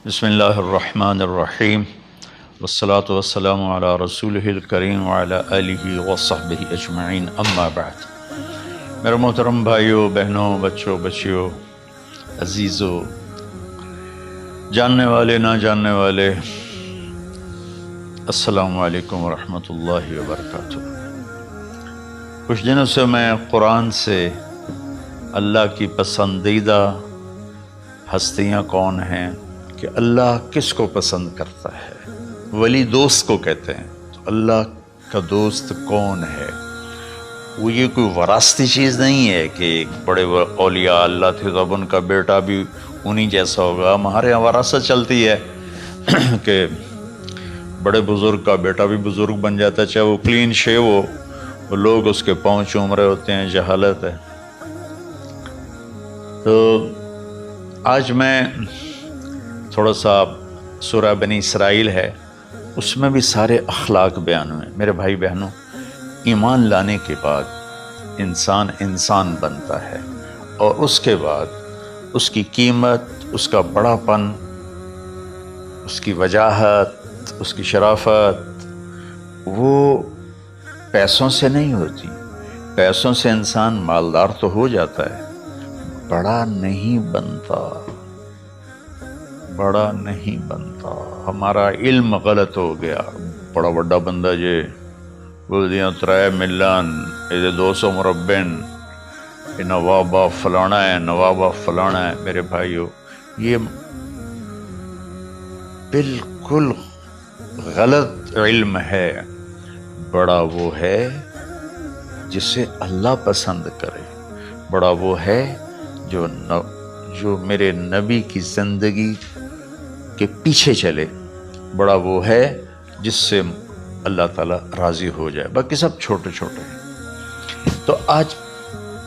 بسم اللہ الرحمن الرحیم والصلاة والسلام علی رسولہ الکریم وعلی آلہ وصحبہ اجمعین، اما بعد۔ میرے محترم بھائیوں، بہنوں، بچوں، بچیوں، عزیزوں، جاننے والے، نہ جاننے والے، السلام علیکم ورحمۃ اللہ وبرکاتہ۔ کچھ دنوں سے میں قرآن سے اللہ کی پسندیدہ ہستیاں کون ہیں، کہ اللہ کس کو پسند کرتا ہے، ولی دوست کو کہتے ہیں۔ تو اللہ کا دوست کون ہے؟ وہ یہ کوئی وراثتی چیز نہیں ہے کہ بڑے اولیاء اللہ تھے تو اب ان کا بیٹا بھی انہی جیسا ہوگا۔ ہمارے یہاں وراثت چلتی ہے کہ بڑے بزرگ کا بیٹا بھی بزرگ بن جاتا ہے، چاہے وہ کلین شیو ہو، وہ لوگ اس کے پاؤں چوم رہے ہوتے ہیں، جہالت ہے۔ تو آج میں تھوڑا سا سورہ بنی اسرائیل ہے، اس میں بھی سارے اخلاق بیان ہوئے۔ میرے بھائی بہنوں، ایمان لانے کے بعد انسان بنتا ہے، اور اس کے بعد اس کی قیمت، اس کا بڑا پن، اس کی وجاہت، اس کی شرافت وہ پیسوں سے نہیں ہوتی۔ پیسوں سے انسان مالدار تو ہو جاتا ہے، بڑا نہیں بنتا، بڑا نہیں بنتا۔ ہمارا علم غلط ہو گیا۔ بڑا بڑا بندہ جے بولدیاں 3 ملن، یہ 200 مربن، یہ نوابہ فلانا ہے، نوابہ فلانا ہے۔ میرے بھائیو، یہ بالکل غلط علم ہے۔ بڑا وہ ہے جسے اللہ پسند کرے، بڑا وہ ہے جو میرے نبی کی زندگی کے پیچھے چلے، بڑا وہ ہے جس سے اللہ تعالیٰ راضی ہو جائے، باقی سب چھوٹے چھوٹے ہیں۔ تو آج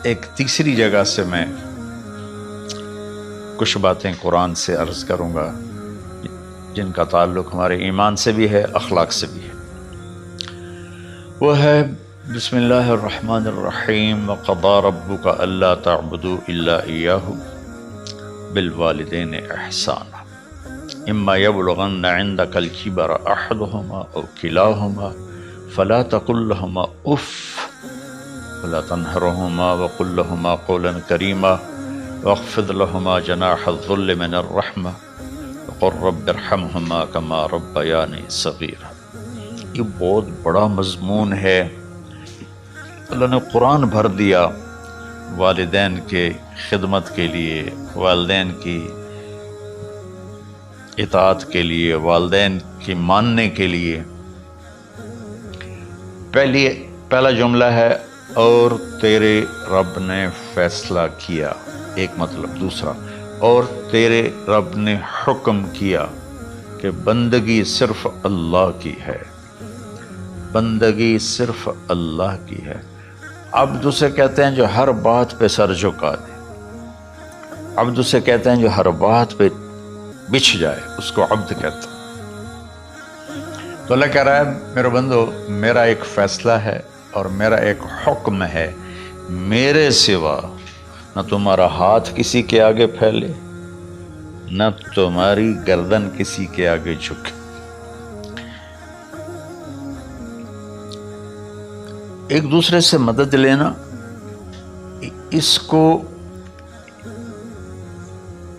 ایک تیسری جگہ سے میں کچھ باتیں قرآن سے عرض کروں گا جن کا تعلق ہمارے ایمان سے بھی ہے، اخلاق سے بھی ہے۔ وہ ہے بسم اللہ الرحمن الرحیم، وَقَضَىٰ رَبُّكَ أَلَّا تَعْبُدُوا إِلَّا إِيَّاهُ بِالْوَالِدَيْنِ إِحْسَانًا إِمَّا يَبْلُغَنَّ عِندَكَ الْكِبَرَ أَحَدُهُمَا أَوْ كِلَاهُمَا فَلَا تَقُل لَّهُمَا أُفٍّ وَلَا تَنْهَرْهُمَا وَقُل لَّهُمَا قَوْلًا كَرِيمًا وَاخْفِضْ لَهُمَا جَنَاحَ الذُّلِّ مِنَ الرَّحْمَةِ وَقُل رَّبِّ ارْحَمْهُمَا كَمَا رَبَّيَانِي صَغِيرًا۔ یہ بہت بڑا مضمون ہے۔ اللہ نے قرآن بھر دیا والدین کے خدمت کے لیے، والدین کی اطاعت کے لیے، والدین کی ماننے کے لیے۔ پہلا جملہ ہے اور تیرے رب نے فیصلہ کیا، ایک مطلب۔ دوسرا، اور تیرے رب نے حکم کیا کہ بندگی صرف اللہ کی ہے، بندگی صرف اللہ کی ہے۔ عبد اسے کہتے ہیں جو ہر بات پہ سر جھکا دے، عبد اسے کہتے ہیں جو ہر بات پہ بچھ جائے، اس کو عبد کہتا ہے۔ تو اللہ کہہ رہا ہے میرے بندو، میرا ایک فیصلہ ہے اور میرا ایک حکم ہے، میرے سوا نہ تمہارا ہاتھ کسی کے آگے پھیلے، نہ تمہاری گردن کسی کے آگے جھکے۔ ایک دوسرے سے مدد لینا، اس کو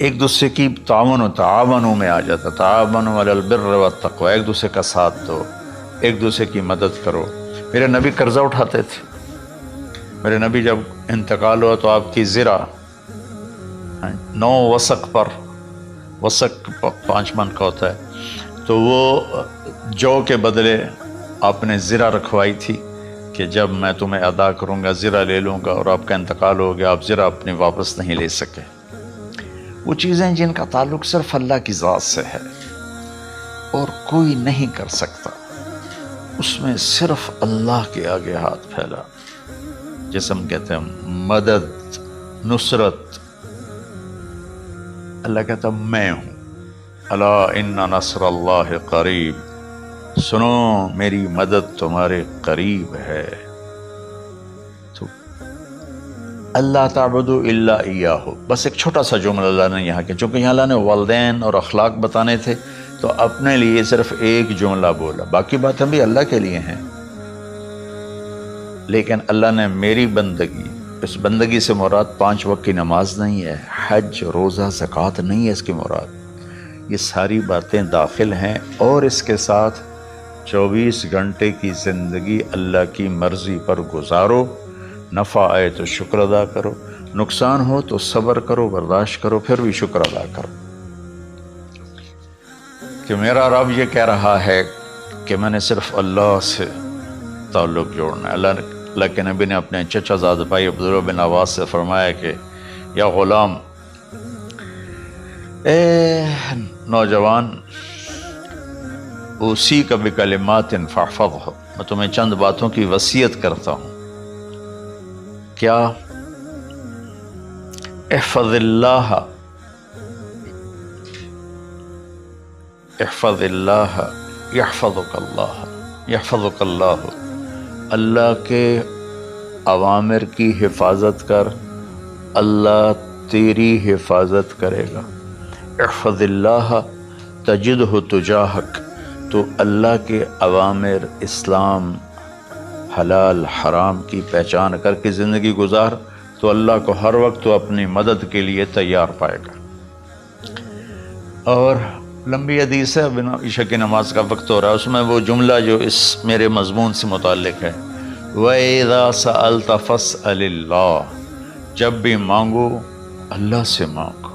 ایک دوسرے کی تعاونوں میں آ جاتا، تعاونوا علی البر والتقوی، ایک دوسرے کا ساتھ دو، ایک دوسرے کی مدد کرو۔ میرے نبی قرضہ اٹھاتے تھے۔ میرے نبی جب انتقال ہوا تو آپ کی زرہ 9 وسق پر، وسق 5 من کا ہوتا ہے، تو وہ جو کے بدلے آپ نے زرہ رکھوائی تھی کہ جب میں تمہیں ادا کروں گا زرہ لے لوں گا، اور آپ کا انتقال ہو گیا، آپ زرہ اپنی واپس نہیں لے سکے۔ وہ چیزیں جن کا تعلق صرف اللہ کی ذات سے ہے اور کوئی نہیں کر سکتا، اس میں صرف اللہ کے آگے ہاتھ پھیلا، جیسے ہم کہتے ہیں مدد، نصرت۔ اللہ کہتا میں ہوں، الا ان نصر اللہ قریب، سنو میری مدد تمہارے قریب ہے۔ تو اللہ تعبدوا الا ایاہ، بس ایک چھوٹا سا جملہ اللہ نے یہاں کیا، چونکہ یہاں اللہ نے والدین اور اخلاق بتانے تھے تو اپنے لیے صرف ایک جملہ بولا، باقی باتیں بھی اللہ کے لیے ہیں، لیکن اللہ نے میری بندگی، اس بندگی سے مراد 5 وقت کی نماز نہیں ہے، حج، روزہ، زکوٰۃ نہیں ہے اس کی مراد، یہ ساری باتیں داخل ہیں، اور اس کے ساتھ 24 گھنٹے کی زندگی اللہ کی مرضی پر گزارو، نفع آئے تو شکر ادا کرو، نقصان ہو تو صبر کرو، برداشت کرو، پھر بھی شکر ادا کرو، کہ میرا رب یہ کہہ رہا ہے کہ میں نے صرف اللہ سے تعلق جوڑنا ہے۔ اللہ کے نبی نے اپنے چچا زاد بھائی عبداللہ بن عباس سے فرمایا کہ یا غلام، اے نوجوان، اوصی کا بکلمات فاحفظہ، میں تمہیں چند باتوں کی وصیت کرتا ہوں، کیا؟ احفظ اللہ، احفظ اللہ یحفظک اللہ، یحفظک اللہ، اللہ کے اوامر کی حفاظت کر، اللہ تیری حفاظت کرے گا۔ احفظ اللہ تجدہ تجاہک، تو اللہ کے اوامر، اسلام، حلال حرام کی پہچان کر کے زندگی گزار تو اللہ کو ہر وقت تو اپنی مدد کے لیے تیار پائے گا۔ اور لمبی حدیث ہے، بنا عشاء کی نماز کا وقت ہو رہا ہے، اس میں وہ جملہ جو اس میرے مضمون سے متعلق ہے، وَإِذَا سَأَلْتَ فَاسْأَلِ اللَّهِ، جب بھی مانگو اللہ سے مانگو،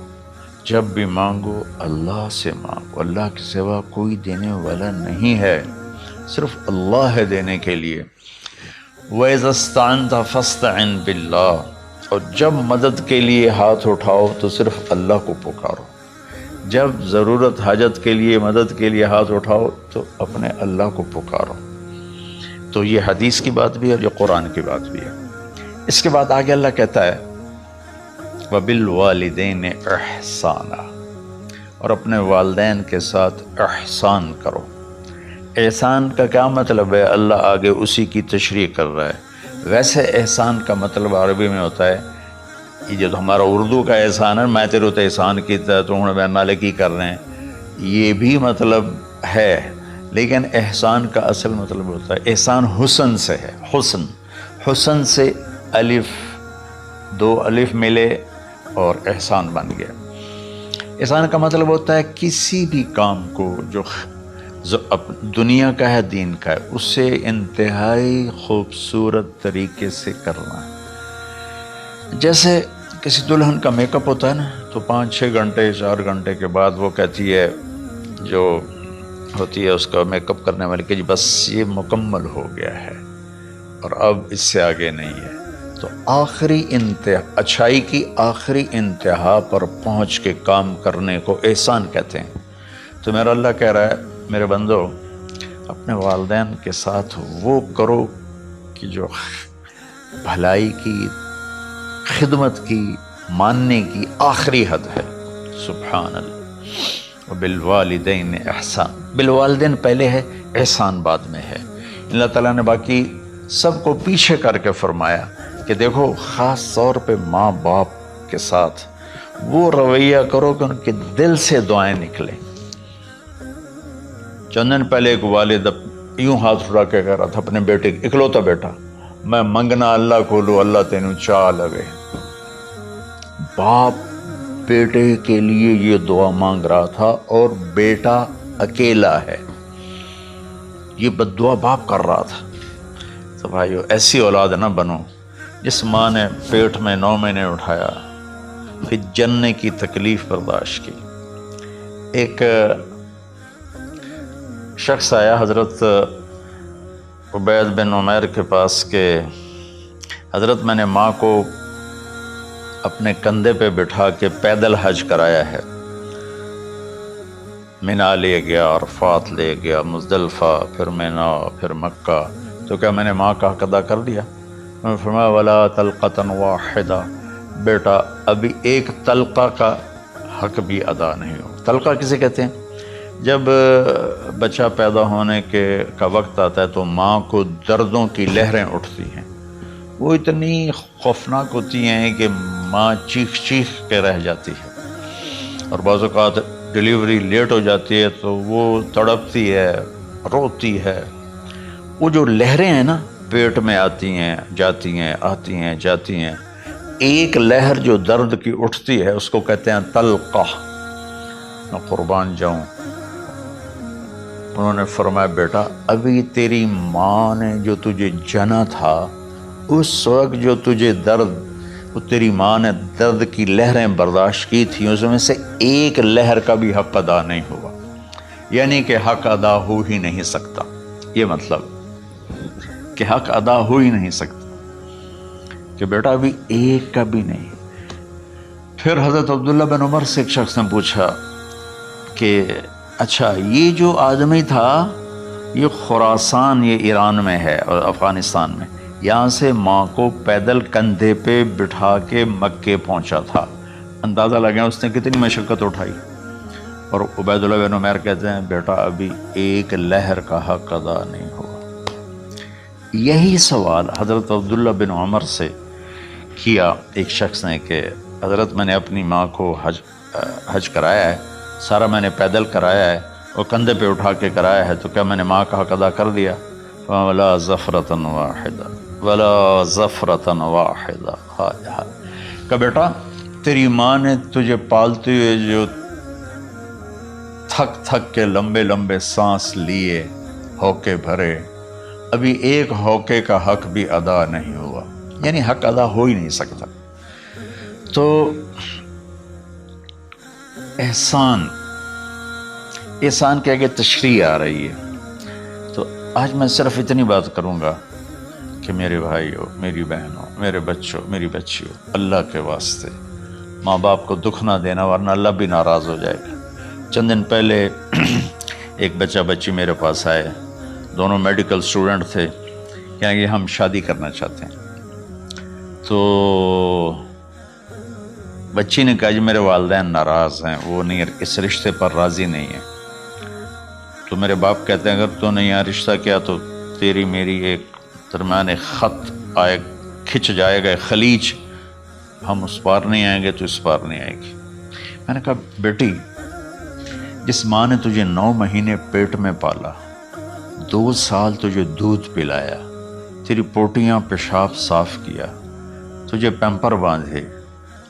جب بھی مانگو اللہ سے مانگو، اللہ کے سوا کوئی دینے والا نہیں ہے، صرف اللہ ہے دینے کے لیے۔ وَإِذَا اسْتَعَنْتَ فَاسْتَعِنْ بِاللَّهِ، اور جب مدد کے لیے ہاتھ اٹھاؤ تو صرف اللہ کو پکارو، جب ضرورت حاجت کے لیے، مدد کے لیے ہاتھ اٹھاؤ تو اپنے اللہ کو پکارو۔ تو یہ حدیث کی بات بھی ہے اور یہ قرآن کی بات بھی ہے۔ اس کے بعد آگے اللہ کہتا ہے وَبِالْوَالِدَيْنِ إِحْسَانًا، اور اپنے والدین کے ساتھ احسان کرو۔ احسان کا کیا مطلب ہے؟ اللہ آگے اسی کی تشریح کر رہا ہے۔ ویسے احسان کا مطلب عربی میں ہوتا ہے، یہ جو ہمارا اردو کا احسان ہے، میں تیرے تو احسان کیتا تو ہوں میں نالے کی کر رہے ہیں، یہ بھی مطلب ہے، لیکن احسان کا اصل مطلب ہوتا ہے، احسان حسن سے ہے، حسن، حسن سے الف، 2 الف ملے اور احسان بن گیا۔ احسان کا مطلب ہوتا ہے کسی بھی کام کو جو دنیا کا ہے، دین کا ہے، اسے انتہائی خوبصورت طریقے سے کرنا۔ جیسے کسی دلہن کا میک اپ ہوتا ہے نا، تو 5-6 گھنٹے 4 گھنٹے کے بعد وہ کہتی ہے، جو ہوتی ہے اس کا میک اپ کرنے والی، کہ جی بس یہ مکمل ہو گیا ہے اور اب اس سے آگے نہیں ہے۔ تو آخری انتہا، اچھائی کی آخری انتہا پر پہنچ کے کام کرنے کو احسان کہتے ہیں۔ تو میرا اللہ کہہ رہا ہے میرے بندو، اپنے والدین کے ساتھ وہ کرو کہ جو بھلائی کی، خدمت کی، ماننے کی آخری حد ہے۔ سبحان اللہ۔ وبالوالدین احسان، بالوالدین پہلے ہے، احسان بعد میں ہے۔ اللہ تعالیٰ نے باقی سب کو پیچھے کر کے فرمایا کہ دیکھو خاص طور پہ ماں باپ کے ساتھ وہ رویہ کرو کہ ان کے دل سے دعائیں نکلیں۔ چند دن پہلے ایک والد یوں ہاتھ اٹھا کے کہہ رہا تھا اپنے بیٹے، اکلوتا بیٹا، میں منگنا اللہ کھولو، اللہ تینوں چاہ لگے۔ باپ بیٹے کے لیے یہ دعا مانگ رہا تھا اور بیٹا اکیلا ہے، یہ بد دعا باپ کر رہا تھا۔ تو بھائیو، ایسی اولاد نہ بنو جس ماں نے پیٹ میں 9 مہینے اٹھایا، پھر جننے کی تکلیف برداشت کی۔ ایک شخص آیا حضرت عبید بن عمیر کے پاس کہ حضرت میں نے ماں کو اپنے کندھے پہ بٹھا کے پیدل حج کرایا ہے، مینا لے گیا، عرفات لے گیا، مزدلفہ، پھر مینا، پھر مکہ، تو کیا میں نے ماں کا حق ادا کر دیا؟ میں نے فرمایا ولا طلقۃ واحدہ، بیٹا ابھی ایک طلقہ کا حق بھی ادا نہیں ہو۔ طلقہ کسے کہتے ہیں؟ جب بچہ پیدا ہونے کا وقت آتا ہے تو ماں کو دردوں کی لہریں اٹھتی ہیں، وہ اتنی خوفناک ہوتی ہیں کہ ماں چیخ چیخ کے رہ جاتی ہے، اور بعض اوقات ڈیلیوری لیٹ ہو جاتی ہے تو وہ تڑپتی ہے، روتی ہے۔ وہ جو لہریں ہیں نا پیٹ میں آتی ہیں جاتی ہیں، آتی ہیں جاتی ہیں، ایک لہر جو درد کی اٹھتی ہے اس کو کہتے ہیں طلقہ۔ میں قربان جاؤں، انہوں نے فرمایا بیٹا ابھی تیری ماں نے جو تجھے جنا تھا اس وقت جو تجھے درد، وہ تیری ماں نے درد کی لہریں برداشت کی تھیں، اس میں سے ایک لہر کا بھی حق ادا نہیں ہوا، یعنی کہ حق ادا ہو ہی نہیں سکتا۔ یہ مطلب کہ حق ادا ہو ہی نہیں سکتا کہ بیٹا ابھی ایک کا بھی نہیں۔ پھر حضرت عبداللہ بن عمر سے ایک شخص نے پوچھا کہ اچھا یہ جو آدمی تھا یہ خراسان، یہ ایران میں ہے اور افغانستان میں، یہاں سے ماں کو پیدل کندھے پہ بٹھا کے مکے پہنچا تھا، اندازہ لگا اس نے کتنی مشقت اٹھائی۔ اور عبید اللہ بن عمیر کہتے ہیں بیٹا ابھی ایک لہر کا حق ادا نہیں ہوا۔ یہی سوال حضرت عبداللہ بن عمر سے کیا ایک شخص نے کہ حضرت میں نے اپنی ماں کو حج کرایا ہے، سارا میں نے پیدل کرایا ہے اور کندھے پہ اٹھا کے کرایا ہے، تو کیا میں نے ماں کا حق ادا کر دیا؟ وَلَا زَفْرَةً وَاحِدًا وَلَا زَفْرَةً وَاحِدًا۔ کہ بیٹا تیری ماں نے تجھے پالتے ہوئے جو تھک تھک کے لمبے لمبے سانس لیے، ہوکے بھرے، ابھی ایک ہوکے کا حق بھی ادا نہیں ہوا، یعنی حق ادا ہو ہی نہیں سکتا۔ تو احسان کے آگے تشریح آ رہی ہے۔ تو آج میں صرف اتنی بات کروں گا کہ میرے بھائیوں، میری بہنوں، میرے بچوں، میری بچیوں، اللہ کے واسطے ماں باپ کو دکھ نہ دینا ورنہ اللہ بھی ناراض ہو جائے گا۔ چند دن پہلے ایک بچہ بچی میرے پاس آئے، دونوں میڈیکل سٹوڈنٹ تھے، کہ ہم شادی کرنا چاہتے ہیں۔ تو بچی نے کہا جی میرے والدین ناراض ہیں، وہ نہیں، اس رشتے پر راضی نہیں ہیں۔ تو میرے باپ کہتے ہیں اگر تو نے یہاں رشتہ کیا تو تیری میری ایک درمیان خط آئے، کھچ جائے گا خلیج، ہم اس پار نہیں آئیں گے تو اس پار نہیں آئے گی۔ میں نے کہا بیٹی جس ماں نے تجھے 9 مہینے پیٹ میں پالا، 2 سال تجھے دودھ پلایا، تیری پوٹیاں پیشاب صاف کیا، تجھے پیمپر باندھے،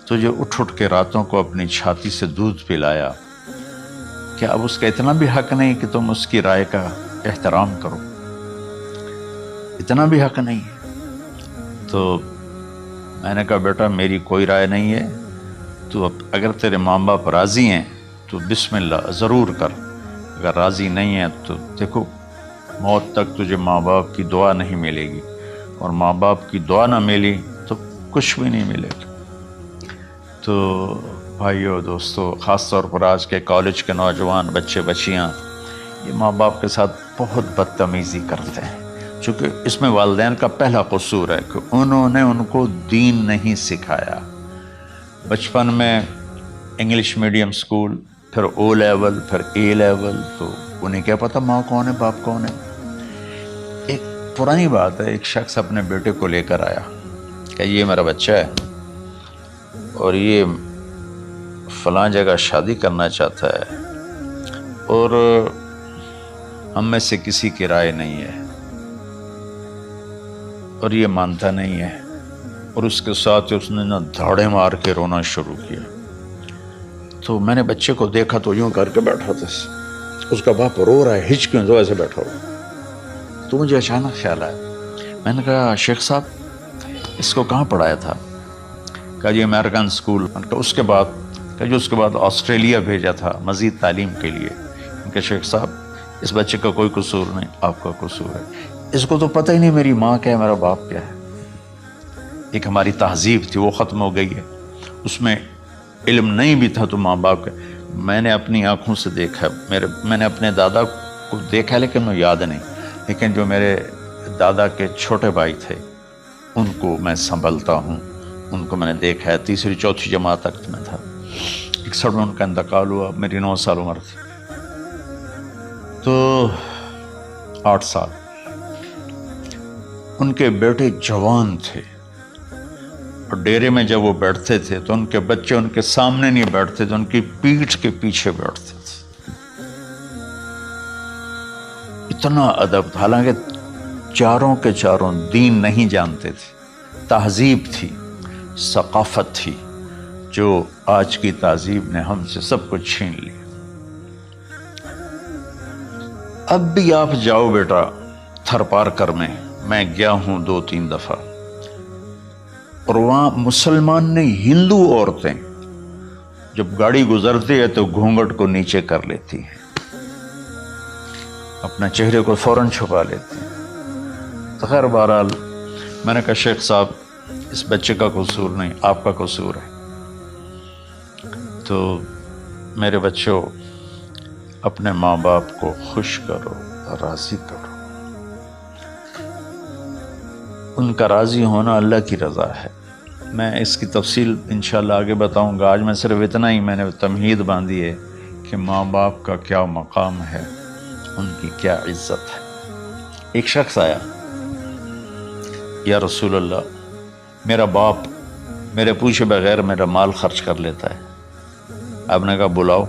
تجھے اٹھ اٹھ کے راتوں کو اپنی چھاتی سے دودھ پلایا، کیا اب اس کا اتنا بھی حق نہیں کہ تم اس کی رائے کا احترام کرو؟ اتنا بھی حق نہیں ہے؟ تو میں نے کہا بیٹا میری کوئی رائے نہیں ہے، تو اگر تیرے ماں باپ راضی ہیں تو بسم اللہ ضرور کر، اگر راضی نہیں ہیں تو دیکھو موت تک تجھے ماں باپ کی دعا نہیں ملے گی، اور ماں باپ کی دعا نہ ملی تو کچھ بھی نہیں ملے گا۔ تو بھائیو دوستو، خاص طور پر آج کے کالج کے نوجوان بچے بچیاں یہ ماں باپ کے ساتھ بہت بدتمیزی کرتے ہیں، چونکہ اس میں والدین کا پہلا قصور ہے کہ انہوں نے ان کو دین نہیں سکھایا۔ بچپن میں انگلش میڈیم سکول، پھر او لیول، پھر اے لیول، تو انہیں کیا پتہ ماں کون ہے باپ کون ہے۔ ایک پرانی بات ہے، ایک شخص اپنے بیٹے کو لے کر آیا کہ یہ میرا بچہ ہے اور یہ فلاں جگہ شادی کرنا چاہتا ہے اور ہم میں سے کسی کی رائے نہیں ہے اور یہ مانتا نہیں ہے، اور اس کے ساتھ اس نے دھاڑے مار کے رونا شروع کیا۔ تو میں نے بچے کو دیکھا تو یوں کر کے بیٹھا تھا، اس کا باپ رو رہا ہے، ہچکیوں تو ایسے بیٹھا ہوا۔ تو مجھے اچانک خیال آیا، میں نے کہا شیخ صاحب اس کو کہاں پڑھایا تھا؟ کہا جی امریکن سکول۔ اس کے بعد آسٹریلیا بھیجا تھا مزید تعلیم کے لیے۔ کہ شیخ صاحب اس بچے کا کوئی قصور نہیں، آپ کا قصور ہے، اس کو تو پتہ ہی نہیں میری ماں کیا ہے میرا باپ کیا ہے۔ ایک ہماری تہذیب تھی وہ ختم ہو گئی ہے، اس میں علم نہیں بھی تھا تو ماں باپ کا۔ میں نے اپنی آنکھوں سے دیکھا، میں نے اپنے دادا کو دیکھا لیکن مجھے یاد نہیں، لیکن جو میرے دادا کے چھوٹے بھائی تھے ان کو میں سنبھلتا ہوں، ان کو میں نے دیکھا ہے، 3ری 4تھی جماعت تک میں تھا۔ 61 میں ان کا انتقال ہوا، میری 9 سال عمر تھی، تو 8 سال۔ ان کے بیٹے جوان تھے، اور ڈیرے میں جب وہ بیٹھتے تھے تو ان کے بچے ان کے سامنے نہیں بیٹھتے تھے، ان کی پیٹھ کے پیچھے بیٹھتے تھے۔ اتنا ادب تھا، حالانکہ چاروں کے چاروں دین نہیں جانتے تھے، تہذیب تھی، ثقافت تھی، جو آج کی تہذیب نے ہم سے سب کچھ چھین لیا۔ اب بھی آپ جاؤ بیٹا تھر پارکر میں گیا ہوں 2-3 دفعہ، اور وہاں مسلمان نہیں، ہندو عورتیں جب گاڑی گزرتی ہے تو گھونگھٹ کو نیچے کر لیتی ہیں، اپنا چہرے کو فوراً چھپا لیتی ہیں۔ تو خیر بہرحال میں نے کہا شیخ صاحب اس بچے کا قصور نہیں، آپ کا قصور ہے۔ تو میرے بچوں، اپنے ماں باپ کو خوش کرو، راضی کرو، ان کا راضی ہونا اللہ کی رضا ہے۔ میں اس کی تفصیل انشاءاللہ آگے بتاؤں گا، آج میں صرف اتنا ہی میں نے تمہید باندھی ہے کہ ماں باپ کا کیا مقام ہے، ان کی کیا عزت ہے۔ ایک شخص آیا، یا رسول اللہ میرا باپ میرے پوچھے بغیر میرا مال خرچ کر لیتا ہے۔ آپ نے کہا بلاؤ،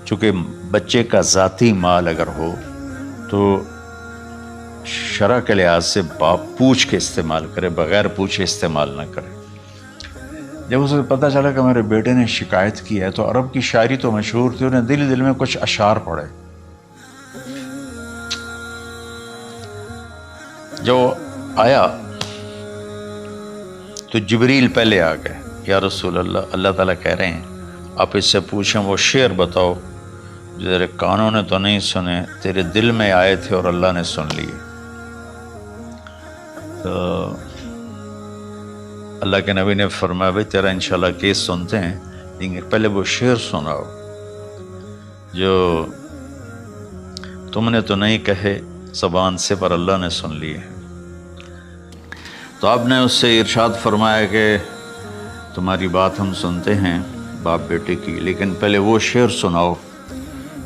چونکہ بچے کا ذاتی مال اگر ہو تو شرع کے لحاظ سے باپ پوچھ کے استعمال کرے، بغیر پوچھے استعمال نہ کرے۔ جب اسے پتہ چلا کہ میرے بیٹے نے شکایت کی ہے، تو عرب کی شاعری تو مشہور تھی، انہیں دل دل میں کچھ اشعار پڑھے۔ جو آیا تو جبریل پہلے آ گئے، یا رسول اللہ، اللہ تعالیٰ کہہ رہے ہیں آپ اس سے پوچھیں وہ شعر بتاؤ جو تیرے کانوں نے تو نہیں سنے، تیرے دل میں آئے تھے اور اللہ نے سن لیے۔ تو اللہ کے نبی نے فرمایا بھائی تیرا انشاءاللہ کیس سنتے ہیں، لیکن پہلے وہ شعر سناؤ جو تم نے تو نہیں کہے زبان سے پر اللہ نے سن لیے ہیں۔ تو آپ نے اس سے ارشاد فرمایا کہ تمہاری بات ہم سنتے ہیں باپ بیٹے کی، لیکن پہلے وہ شعر سناؤ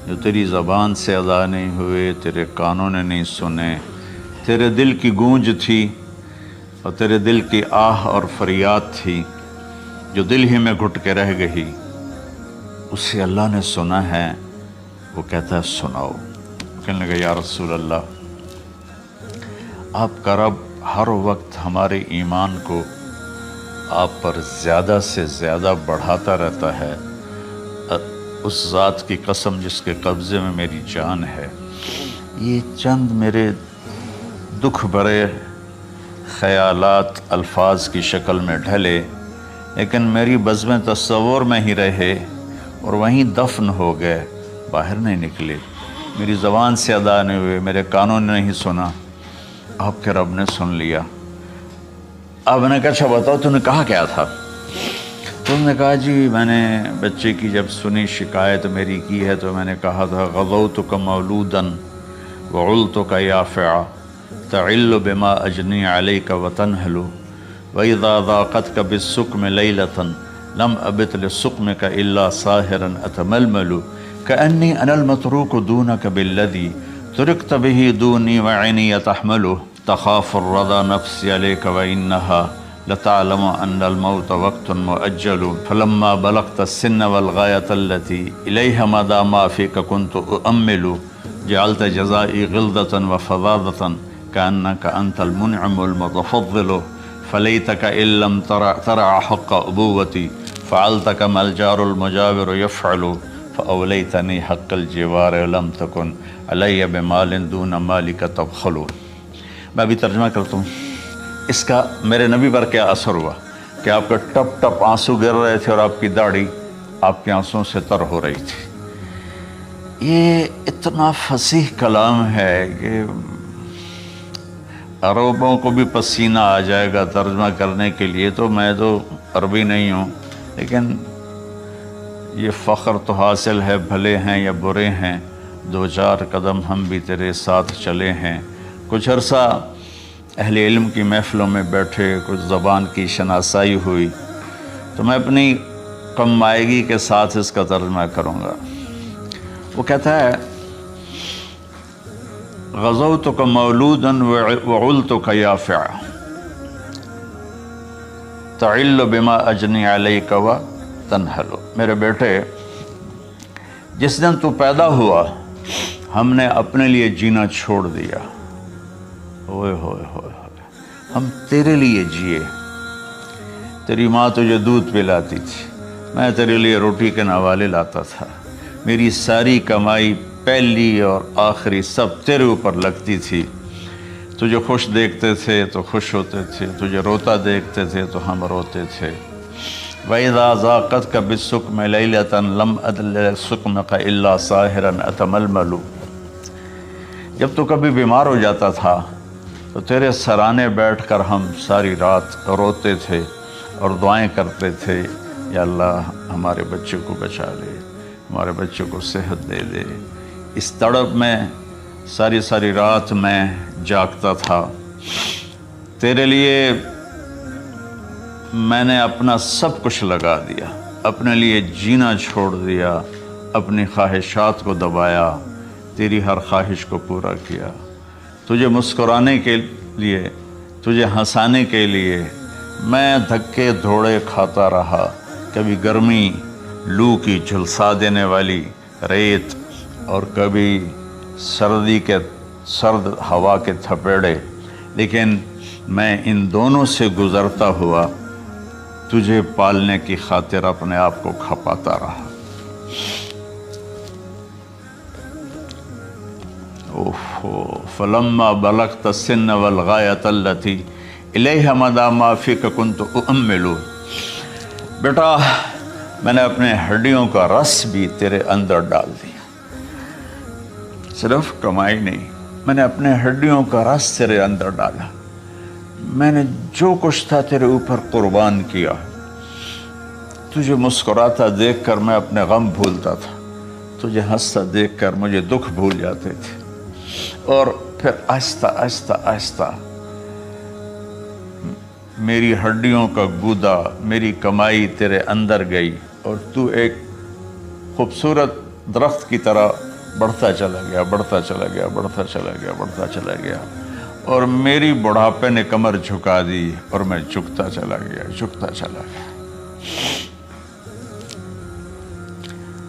جو تیری زبان سے ادا نہیں ہوئے، تیرے کانوں نے نہیں سنے، تیرے دل کی گونج تھی اور تیرے دل کی آہ اور فریاد تھی جو دل ہی میں گھٹ کے رہ گئی، اسے اللہ نے سنا ہے۔ وہ کہتا ہے سناؤ۔ کہنے لگا یا رسول اللہ آپ کا رب ہر وقت ہمارے ایمان کو آپ پر زیادہ سے زیادہ بڑھاتا رہتا ہے، اس ذات کی قسم جس کے قبضے میں میری جان ہے۔ یہ چند میرے دکھ بھرے خیالات الفاظ کی شکل میں ڈھلے، لیکن میری بزم تصور میں ہی رہے اور وہیں دفن ہو گئے، باہر نہیں نکلے، میری زبان سے ادا نہیں ہوئے، میرے کانوں نے نہیں سنا، آپ کے رب نے سن لیا۔ آپ نے کہا اچھا بتاؤ تو نے کہا کیا تھا؟ تو انہوں نے کہا جی میں نے بچے کی جب سنی شکایت میری کی ہے تو میں نے کہا تھا غضوتک مولودا وعلتک یافعا تعل بما اجنی علیک وتنہل واذا ضاقتک بالسقم لیلۃ لم ابت لسقمک الا ساہرا اتململ کأنی انا المتروک دونک بالذی ترکت به دونی وعینی تحملہ تخاف الرضا نفسی علیک وإنہا لتعلم ان الموت وقت مؤجل فلما بلغت السن والغایة التي الیہ مدى ما فیک كنت اؤمل جعلت جزائی غلظة وفظاظة كأنك انت المنعم المتفضل فلیتک ان لم ترع حق ابوتی فعلت كما الجار المجاور يفعل فأولیتنی حق الجوار لم تکن علی بمال دون مالک تبخل۔ میں بھی ترجمہ کرتا ہوں۔ اس کا میرے نبی پر کیا اثر ہوا کہ آپ کا ٹپ ٹپ آنسو گر رہے تھے اور آپ کی داڑھی آپ کے آنسوں سے تر ہو رہی تھی۔ یہ اتنا فصیح کلام ہے کہ عربوں کو بھی پسینہ آ جائے گا ترجمہ کرنے کے لیے، تو میں تو عربی نہیں ہوں، لیکن یہ فخر تو حاصل ہے، بھلے ہیں یا برے ہیں، 2-4 قدم ہم بھی تیرے ساتھ چلے ہیں۔ کچھ عرصہ اہل علم کی محفلوں میں بیٹھے، کچھ زبان کی شناسائی ہوئی، تو میں اپنی کم مائگی کے ساتھ اس کا ترجمہ کروں گا۔ وہ کہتا ہے غزوتک مولودا وعلتک یافعا، تعل بما اجنی علیک و تنحل، میرے بیٹے جس دن تو پیدا ہوا ہم نے اپنے لیے جینا چھوڑ دیا، ہوئے ہوئے ہوئے ہوئے، ہم تیرے لیے جیے۔ تیری ماں تجھے دودھ پلاتی تھی، میں تیرے لیے روٹی کے نوالے لاتا تھا، میری ساری کمائی پہلی اور آخری سب تیرے اوپر لگتی تھی۔ تجھے خوش دیکھتے تھے تو خوش ہوتے تھے، تجھے روتا دیکھتے تھے تو ہم روتے تھے۔ وَإِذَا ذَاقَتْكَ بِالسُّقْمِ لَيْلَةً لَمْ أَدْلِ سُقْمَكَ إِلَّا سَاهِرًا أَتَمَلْمَلُ، جب تو کبھی بیمار ہو جاتا تھا تو تیرے سرانے بیٹھ کر ہم ساری رات روتے تھے اور دعائیں کرتے تھے، یا اللہ ہمارے بچے کو بچا لے، ہمارے بچے کو صحت دے دے۔ اس تڑپ میں ساری ساری رات میں جاگتا تھا، تیرے لیے میں نے اپنا سب کچھ لگا دیا، اپنے لیے جینا چھوڑ دیا، اپنی خواہشات کو دبایا، تیری ہر خواہش کو پورا کیا، تجھے مسکرانے کے لیے، تجھے ہنسانے کے لیے میں دھکے دھوڑے کھاتا رہا، کبھی گرمی لو کی جھلسا دینے والی ریت اور کبھی سردی کے سرد ہوا کے تھپیڑے، لیکن میں ان دونوں سے گزرتا ہوا تجھے پالنے کی خاطر اپنے آپ کو کھپاتا رہا۔ فلما بلغت السن والغایۃ التی الیہ مدی ما فیک کنت اؤمل، بیٹا میں نے اپنے ہڈیوں کا رس بھی تیرے اندر ڈال دیا، صرف کمائی نہیں، میں نے اپنے ہڈیوں کا رس تیرے اندر ڈالا، میں نے جو کچھ تھا تیرے اوپر قربان کیا۔ تجھے مسکراتا دیکھ کر میں اپنے غم بھولتا تھا، تجھے ہنستا دیکھ کر مجھے دکھ بھول جاتے تھے، اور پھر آہستہ آہستہ آہستہ میری ہڈیوں کا گودا، میری کمائی تیرے اندر گئی، اور تو ایک خوبصورت درخت کی طرح بڑھتا چلا گیا، بڑھتا چلا گیا، بڑھتا چلا گیا، بڑھتا چلا گیا، اور میری بڑھاپے نے کمر جھکا دی اور میں جھکتا چلا گیا، جھکتا چلا گیا۔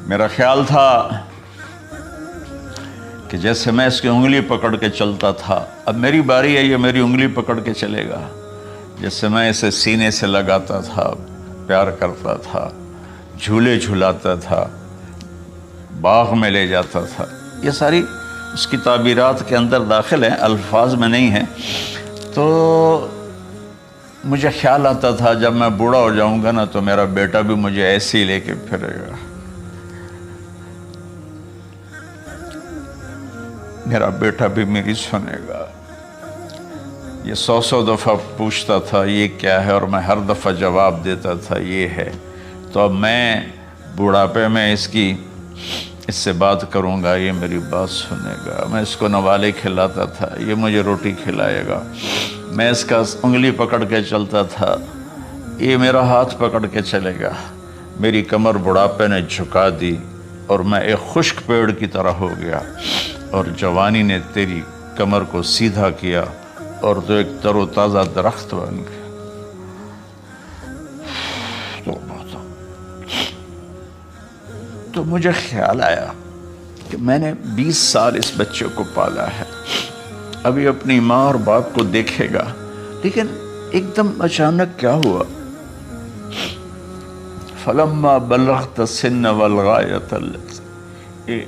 میرا خیال تھا کہ جیسے میں اس کی انگلی پکڑ کے چلتا تھا، اب میری باری ہے، یہ میری انگلی پکڑ کے چلے گا، جیسے میں اسے سینے سے لگاتا تھا، پیار کرتا تھا، جھولے جھلاتا تھا، باغ میں لے جاتا تھا، یہ ساری اس کی تعبیرات کے اندر داخل ہیں، الفاظ میں نہیں ہیں۔ تو مجھے خیال آتا تھا جب میں بوڑھا ہو جاؤں گا نا تو میرا بیٹا بھی مجھے ایسے ہی لے کے پھرے گا، میرا بیٹا بھی میری سنے گا۔ یہ 100 دفعہ پوچھتا تھا یہ کیا ہے، اور میں ہر دفعہ جواب دیتا تھا یہ ہے۔ تو اب میں بڑھاپے میں اس سے بات کروں گا، یہ میری بات سنے گا، میں اس کو نوالے کھلاتا تھا، یہ مجھے روٹی کھلائے گا، میں اس کا انگلی پکڑ کے چلتا تھا، یہ میرا ہاتھ پکڑ کے چلے گا۔ میری کمر بڑھاپے نے جھکا دی اور میں ایک خشک پیڑ کی طرح ہو گیا، اور جوانی نے تیری کمر کو سیدھا کیا اور تو ایک تر و تازہ درخت بن گیا۔ تو مجھے خیال آیا کہ میں نے 20 سال اس بچے کو پالا ہے، ابھی اپنی ماں اور باپ کو دیکھے گا، لیکن ایک دم اچانک کیا ہوا، فلما بلغت السن والغایۃ التی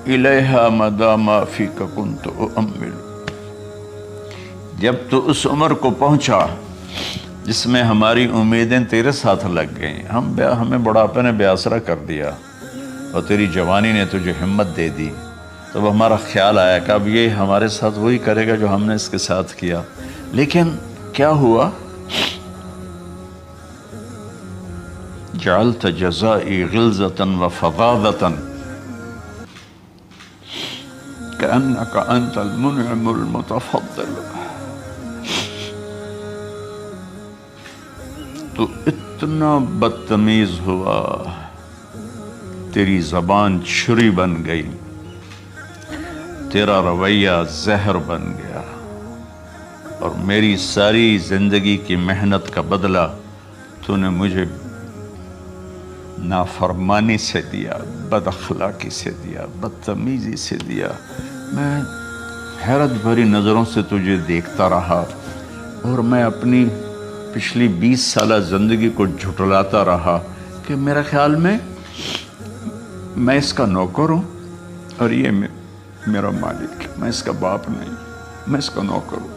الیہا مدی ما فیک کنت اؤمل، جب تو اس عمر کو پہنچا جس میں ہماری امیدیں تیرے ساتھ لگ گئیں، ہمیں بڑھاپے نے بے آسرا کر دیا اور تیری جوانی نے تجھے ہمت دے دی، تب ہمارا خیال آیا کہ اب یہ ہمارے ساتھ وہی کرے گا جو ہم نے اس کے ساتھ کیا۔ لیکن کیا ہوا، جعلت جزائی غلظۃ وفظاظۃ کأنک انت المنعم المتفضل، تو اتنا بدتمیز ہوا، تیری زبان چھری بن گئی، تیرا رویہ زہر بن گیا، اور میری ساری زندگی کی محنت کا بدلہ تو نے مجھے نافرمانی سے دیا، بد اخلاقی سے دیا، بدتمیزی سے دیا۔ میں حیرت بھری نظروں سے تجھے دیکھتا رہا اور میں اپنی پچھلی 20 سالہ زندگی کو جھٹلاتا رہا کہ میرا خیال میں اس کا نوکر ہوں اور یہ میرا مالک ہے، میں اس کا باپ نہیں، میں اس کا نوکر ہوں۔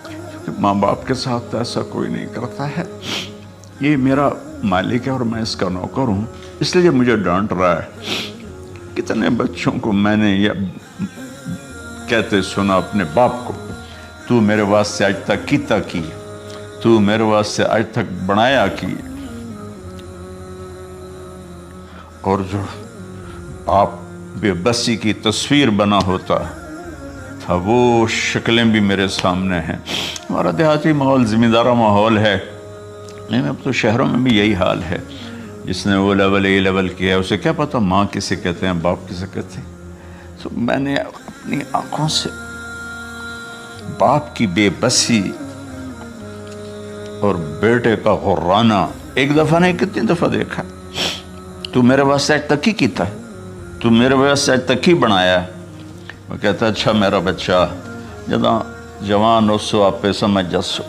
کیونکہ ماں باپ کے ساتھ ایسا کوئی نہیں کرتا ہے، یہ میرا مالک ہے اور میں اس کا نوکر ہوں، اس لیے مجھے ڈانٹ رہا ہے۔ کتنے بچوں کو میں نے یہ کہتے سنا اپنے باپ کو، تو میرے واسطے آج تک کیتا کی، تو میرے واسطے آج تک بنایا کی۔ اور جو باپ بے بسی کی تصویر بنا ہوتا تھا وہ شکلیں بھی میرے سامنے ہیں۔ ہمارا دیہاتی ماحول زمیندارہ ماحول ہے، نہیں اب تو شہروں میں بھی یہی حال ہے۔ جس نے وہ لیول اے لیول کیا ہے اسے کیا پتہ ماں کسے کہتے ہیں، باپ کسے کہتے ہیں۔ تو میں نے اپنی آنکھوں سے باپ کی بے بسی اور بیٹے کا غرانہ ایک دفعہ نہیں کتنی دفعہ دیکھا۔ تو میرے واسطے آج تک ہی کیتا ہے، تو میرے واسطے آج تک ہی بنایا ہے۔ وہ کہتا ہے اچھا میرا بچہ جداں جوان ہو سو آپ پہ سمجھ جسو۔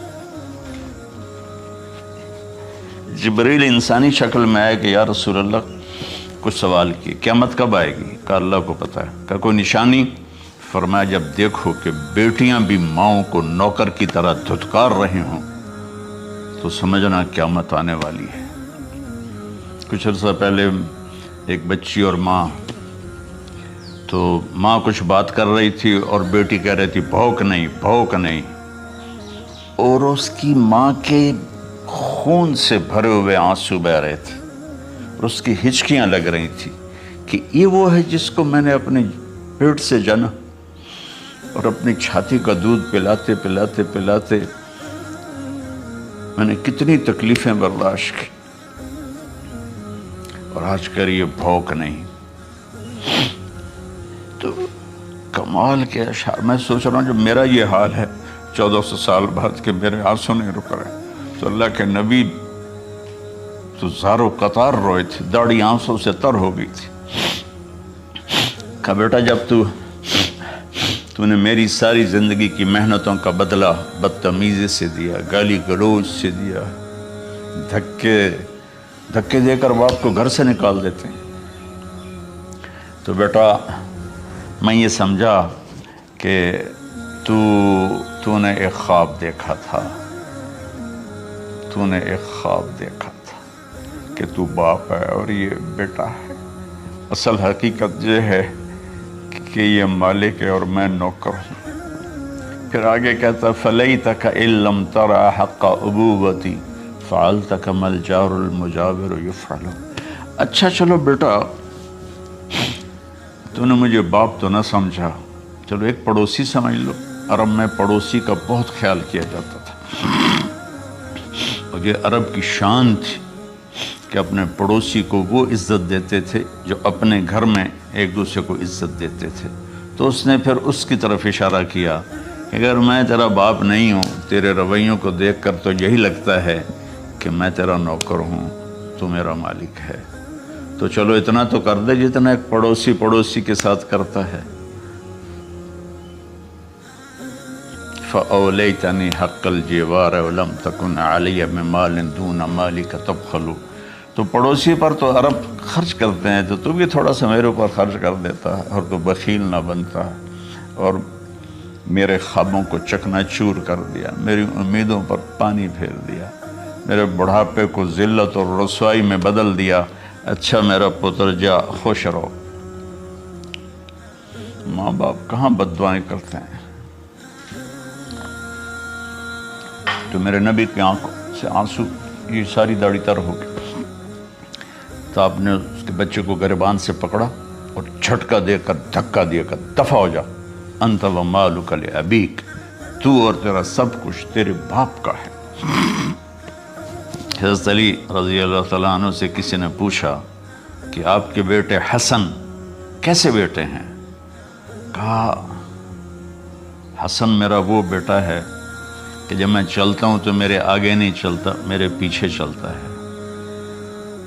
جبریل انسانی شکل میں آئے کہ یا رسول اللہ کچھ سوال کیے، قیامت کب آئے گی؟ کہا اللہ کو پتہ ہے۔ کہا کوئی نشانی؟ فرمایا جب دیکھو کہ بیٹیاں بھی ماؤں کو نوکر کی طرح دھتکار رہے ہوں تو سمجھنا قیامت آنے والی ہے۔ کچھ عرصہ پہلے ایک بچی اور ماں، تو ماں کچھ بات کر رہی تھی اور بیٹی کہہ رہی تھی بھوک نہیں بھوک نہیں، اور اس کی ماں کے خون سے بھرے ہوئے آنسو بہ رہے تھے اور اس کی ہچکیاں لگ رہی تھی کہ یہ وہ ہے جس کو میں نے اپنے پیٹ سے جنا اور اپنی چھاتی کا دودھ پلاتے پلاتے پلاتے میں نے کتنی تکلیفیں برداشت کی، اور آج کر یہ بھوک نہیں۔ تو کمال کے اشعار میں سوچ رہا ہوں جب میرا یہ حال ہے 1400 سال بعد کہ میرے آنسو نہیں رک رہے، تو اللہ کے نبی تو زارو قطار روئے تھے، داڑھی آنسوں سے تر ہو گئی تھی۔ کہا بیٹا جب تو نے میری ساری زندگی کی محنتوں کا بدلہ بدتمیزی سے دیا، گالی گلوچ سے دیا، دھکے دے کر باپ کو گھر سے نکال دیتے ہیں، تو بیٹا میں یہ سمجھا کہ تو نے ایک خواب دیکھا تھا، تو نے ایک خواب دیکھا تھا کہ تو باپ ہے اور یہ بیٹا ہے۔ اصل حقیقت یہ ہے کہ یہ مالک ہے اور میں نوکر ہوں۔ پھر آگے کہتا فَلَيْتَكَ إِن لَمْ تَرَ حَقَّ أُبُوَّتِي فَعَلْتَ كَمَا الْجَارُ الْمُجَاوِرُ يُفْعَلُ۔ اچھا چلو بیٹا تو نے مجھے باپ تو نہ سمجھا، چلو ایک پڑوسی سمجھ لو۔ عرب میں پڑوسی کا بہت خیال کیا جاتا تھا، اور یہ عرب کی شان تھی کہ اپنے پڑوسی کو وہ عزت دیتے تھے جو اپنے گھر میں ایک دوسرے کو عزت دیتے تھے۔ تو اس نے پھر اس کی طرف اشارہ کیا کہ اگر میں تیرا باپ نہیں ہوں، تیرے رویوں کو دیکھ کر تو یہی لگتا ہے کہ میں تیرا نوکر ہوں، تو میرا مالک ہے، تو چلو اتنا تو کر دے جتنا ایک پڑوسی کے ساتھ کرتا ہے۔ فَأَوْلَيْتَنِي حَقَّ الْجِوَارِ وَلَمْ تَكُنْ عَلَيَّ مِنْ دُونَ مَالِكَ تَبْخَلُ۔ تو پڑوسی پر تو عرب خرچ کرتے ہیں، تو بھی تھوڑا سا میرے اوپر خرچ کر دیتا ہے اور تو بخیل نہ بنتا، اور میرے خوابوں کو چکنا چور کر دیا، میری امیدوں پر پانی پھیر دیا، میرے بڑھاپے کو ذلت اور رسوائی میں بدل دیا۔ اچھا میرا پتر جا خوش رہو۔ ماں باپ کہاں بد دعائیں کرتے ہیں؟ تو میرے نبی کی آنکھوں سے آنسو، یہ ساری داڑھی تر ہو گئی، تو آپ نے اس کے بچے کو گریبان سے پکڑا اور جھٹکا دے کر دھکا دے کر دفع ہو جا، انت و مالک لابیک، تو اور تیرا سب کچھ تیرے باپ کا ہے۔ حضرت علی رضی اللہ تعالیٰ عنہ سے کسی نے پوچھا کہ آپ کے بیٹے حسن کیسے بیٹے ہیں؟ کہا حسن میرا وہ بیٹا ہے کہ جب میں چلتا ہوں تو میرے آگے نہیں چلتا، میرے پیچھے چلتا ہے۔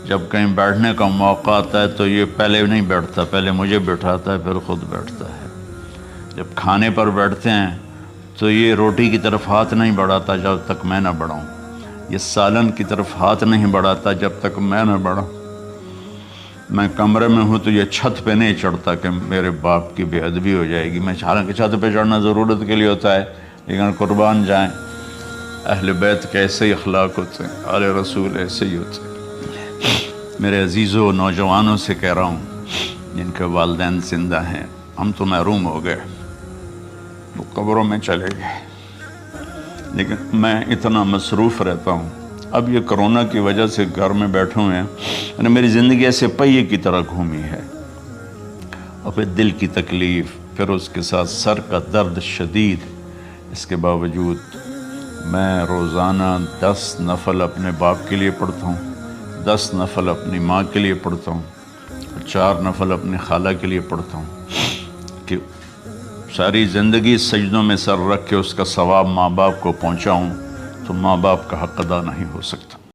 جب کہیں بیٹھنے کا موقع آتا ہے تو یہ پہلے نہیں بیٹھتا، پہلے مجھے بٹھاتا ہے، پھر خود بیٹھتا ہے۔ جب کھانے پر بیٹھتے ہیں تو یہ روٹی کی طرف ہاتھ نہیں بڑھاتا جب تک میں نہ بڑھاؤں، یہ سالن کی طرف ہاتھ نہیں بڑھاتا جب تک میں نہ بڑھاؤں۔ میں کمرے میں ہوں تو یہ چھت پہ نہیں چڑھتا کہ میرے باپ کی بے ادبی ہو جائے گی۔ میں حالانکہ چھت پہ چڑھنا ضرورت کے لیے ہوتا ہے، لیکن قربان جائیں اہل بیت کے ایسے ہی اخلاق ہوتے ہیں، آل رسول ایسے ہی ہوتے ہیں۔ میرے عزیزوں نوجوانوں سے کہہ رہا ہوں جن کے والدین زندہ ہیں، ہم تو محروم ہو گئے، وہ قبروں میں چلے گئے، لیکن میں اتنا مصروف رہتا ہوں۔ اب یہ کرونا کی وجہ سے گھر میں بیٹھے ہوئے ہیں، یعنی میری زندگی ایسے پہیے کی طرح گھومی ہے، اور پھر دل کی تکلیف، پھر اس کے ساتھ سر کا درد شدید۔ اس کے باوجود میں روزانہ 10 نفل اپنے باپ کے لیے پڑھتا ہوں، 10 نفل اپنی ماں کے لیے پڑھتا ہوں، اور 4 نفل اپنی خالہ کے لیے پڑھتا ہوں، کہ ساری زندگی سجدوں میں سر رکھ کے اس کا ثواب ماں باپ کو پہنچاؤں، تو ماں باپ کا حق ادا نہیں ہو سکتا۔